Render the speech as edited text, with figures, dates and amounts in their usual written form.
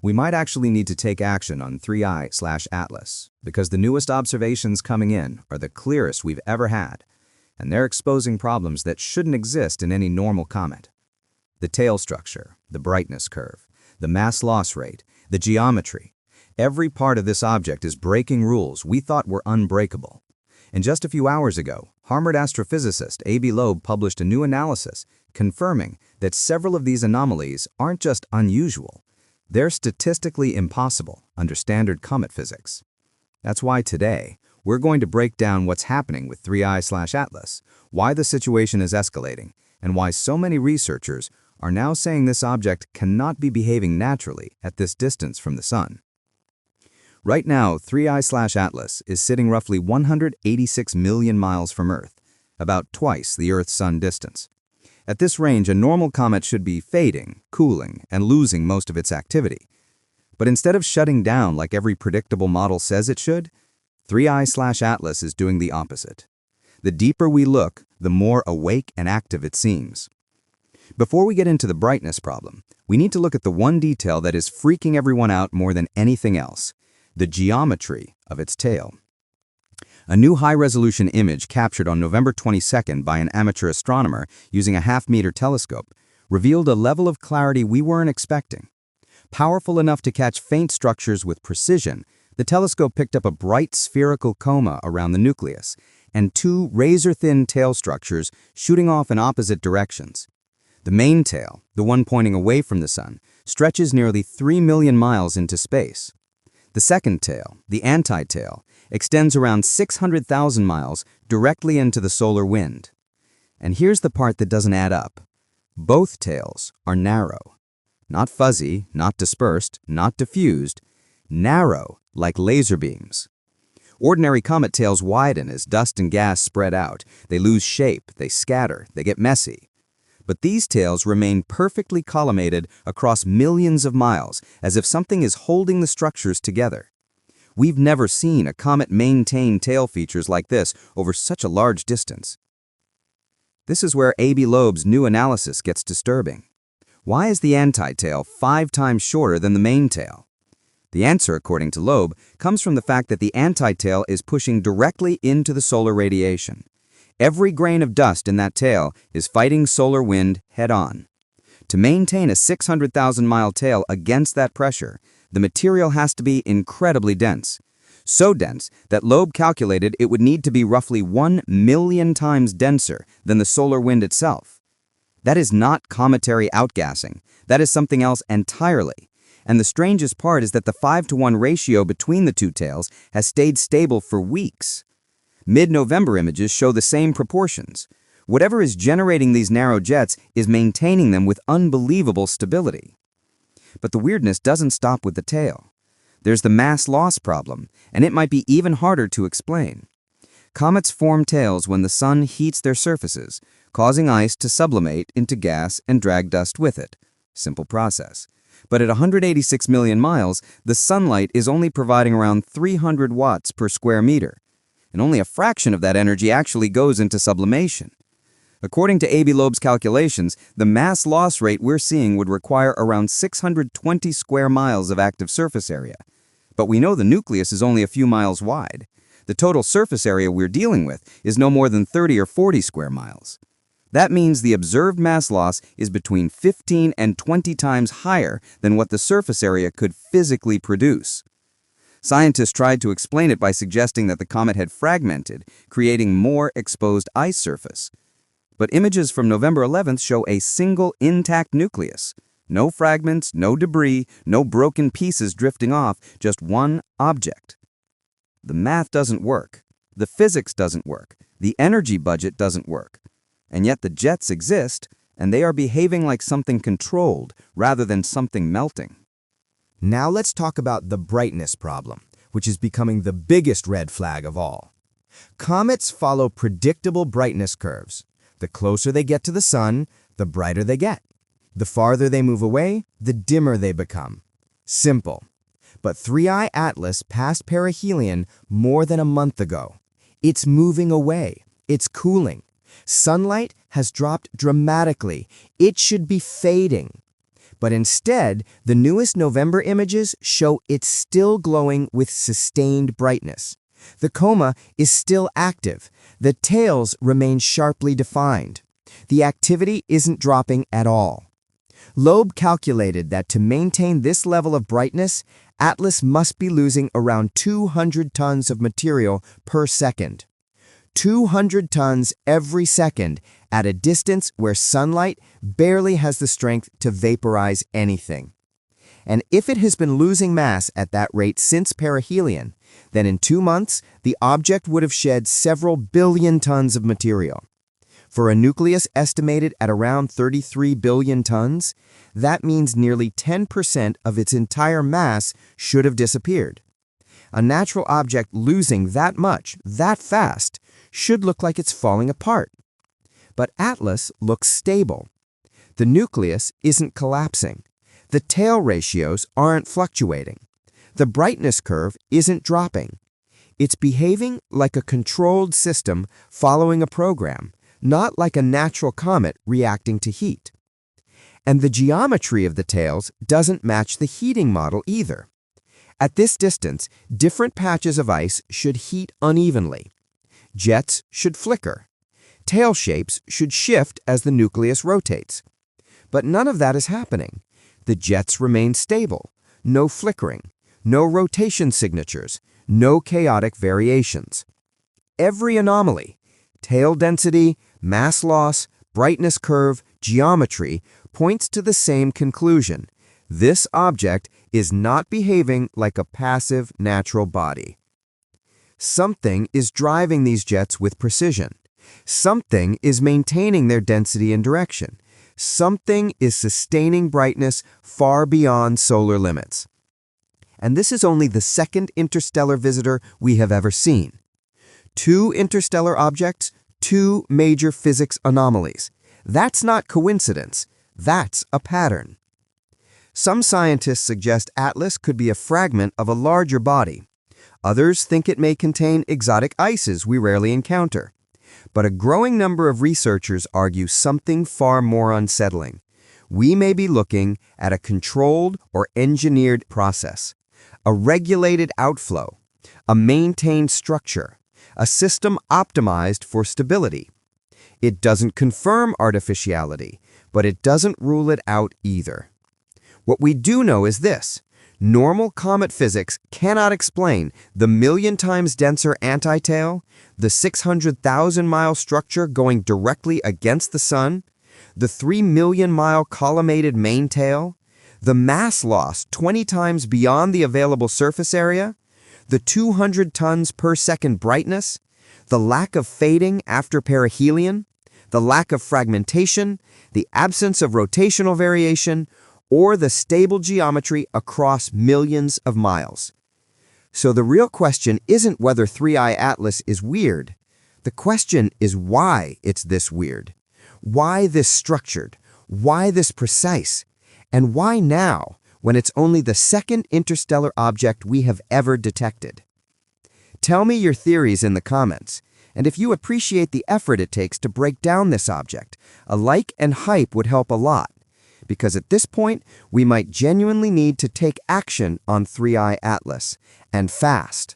We might actually need to take action on 3I/Atlas, because the newest observations coming in are the clearest we've ever had, and they're exposing problems that shouldn't exist in any normal comet. The tail structure, the brightness curve, the mass loss rate, the geometry. Every part of this object is breaking rules we thought were unbreakable. And just a few hours ago, Harvard astrophysicist Avi Loeb published a new analysis confirming that several of these anomalies aren't just unusual, they're statistically impossible under standard comet physics. That's why today, we're going to break down what's happening with 3I/Atlas, why the situation is escalating, and why so many researchers are now saying this object cannot be behaving naturally at this distance from the Sun. Right now, 3I/Atlas is sitting roughly 186 million miles from Earth, about twice the Earth-Sun distance. At this range, a normal comet should be fading, cooling, and losing most of its activity. But instead of shutting down like every predictable model says it should, 3I/Atlas is doing the opposite. The deeper we look, the more awake and active it seems. Before we get into the brightness problem, we need to look at the one detail that is freaking everyone out more than anything else: the geometry of its tail. A new high-resolution image captured on November 22nd by an amateur astronomer using a half-meter telescope revealed a level of clarity we weren't expecting. Powerful enough to catch faint structures with precision, the telescope picked up a bright spherical coma around the nucleus and two razor-thin tail structures shooting off in opposite directions. The main tail, the one pointing away from the Sun, stretches nearly 3 million miles into space. The second tail, the anti-tail, extends around 600,000 miles directly into the solar wind. And here's the part that doesn't add up. Both tails are narrow. Not fuzzy, not dispersed, not diffused. Narrow, like laser beams. Ordinary comet tails widen as dust and gas spread out. They lose shape, they scatter, they get messy. But these tails remain perfectly collimated across millions of miles, as if something is holding the structures together. We've never seen a comet maintain tail features like this over such a large distance. This is where Avi Loeb's new analysis gets disturbing. Why is the anti-tail 5 times shorter than the main tail? The answer, according to Loeb, comes from the fact that the anti-tail is pushing directly into the solar radiation. Every grain of dust in that tail is fighting solar wind head-on. To maintain a 600,000-mile tail against that pressure, the material has to be incredibly dense. So dense that Loeb calculated it would need to be roughly 1 million times denser than the solar wind itself. That is not cometary outgassing. That is something else entirely. And the strangest part is that the 5-to-1 ratio between the two tails has stayed stable for weeks. Mid-November images show the same proportions. Whatever is generating these narrow jets is maintaining them with unbelievable stability. But the weirdness doesn't stop with the tail. There's the mass loss problem, and it might be even harder to explain. Comets form tails when the Sun heats their surfaces, causing ice to sublimate into gas and drag dust with it. Simple process. But at 186 million miles, the sunlight is only providing around 300 watts per square meter. And only a fraction of that energy actually goes into sublimation. According to Avi Loeb's calculations, the mass loss rate we're seeing would require around 620 square miles of active surface area. But we know the nucleus is only a few miles wide. The total surface area we're dealing with is no more than 30 or 40 square miles. That means the observed mass loss is between 15 and 20 times higher than what the surface area could physically produce. Scientists tried to explain it by suggesting that the comet had fragmented, creating more exposed ice surface. But images from November 11th show a single intact nucleus. No fragments, no debris, no broken pieces drifting off, just one object. The math doesn't work. The physics doesn't work. The energy budget doesn't work. And yet the jets exist, and they are behaving like something controlled rather than something melting. Now let's talk about the brightness problem, which is becoming the biggest red flag of all. Comets follow predictable brightness curves. The closer they get to the Sun, the brighter they get. The farther they move away, the dimmer they become. Simple. But 3I/Atlas passed perihelion more than a month ago. It's moving away. It's cooling. Sunlight has dropped dramatically. It should be fading. But instead, the newest November images show it's still glowing with sustained brightness. The coma is still active. The tails remain sharply defined. The activity isn't dropping at all. Loeb calculated that to maintain this level of brightness, Atlas must be losing around 200 tons of material per second. 200 tons every second at a distance where sunlight barely has the strength to vaporize anything. And if it has been losing mass at that rate since perihelion, then in 2 months, the object would have shed several billion tons of material. For a nucleus estimated at around 33 billion tons, that means nearly 10% of its entire mass should have disappeared. A natural object losing that much, that fast, should look like it's falling apart. But Atlas looks stable. The nucleus isn't collapsing. The tail ratios aren't fluctuating. The brightness curve isn't dropping. It's behaving like a controlled system following a program, not like a natural comet reacting to heat. And the geometry of the tails doesn't match the heating model either. At this distance, different patches of ice should heat unevenly. Jets should flicker. Tail shapes should shift as the nucleus rotates. But none of that is happening. The jets remain stable. No flickering. No rotation signatures. No chaotic variations. Every anomaly, tail density, mass loss, brightness curve, geometry, points to the same conclusion. This object is not behaving like a passive natural body. Something is driving these jets with precision. Something is maintaining their density and direction. Something is sustaining brightness far beyond solar limits. And this is only the second interstellar visitor we have ever seen. 2 interstellar objects, 2 major physics anomalies. That's not coincidence. That's a pattern. Some scientists suggest Atlas could be a fragment of a larger body. Others think it may contain exotic ices we rarely encounter. But a growing number of researchers argue something far more unsettling. We may be looking at a controlled or engineered process, a regulated outflow, a maintained structure, a system optimized for stability. It doesn't confirm artificiality, but it doesn't rule it out either. What we do know is this: normal comet physics cannot explain the million times denser antitail, the 600,000-mile structure going directly against the sun, the 3 million-mile collimated main tail, the mass loss 20 times beyond the available surface area, the 200 tons per second brightness, the lack of fading after perihelion, the lack of fragmentation, the absence of rotational variation, or the stable geometry across millions of miles. So the real question isn't whether 3i Atlas is weird. The question is why it's this weird. Why this structured? Why this precise? And why now, when it's only the second interstellar object we have ever detected? Tell me your theories in the comments. And if you appreciate the effort it takes to break down this object, a like and hype would help a lot. Because at this point, we might genuinely need to take action on 3i Atlas, and fast.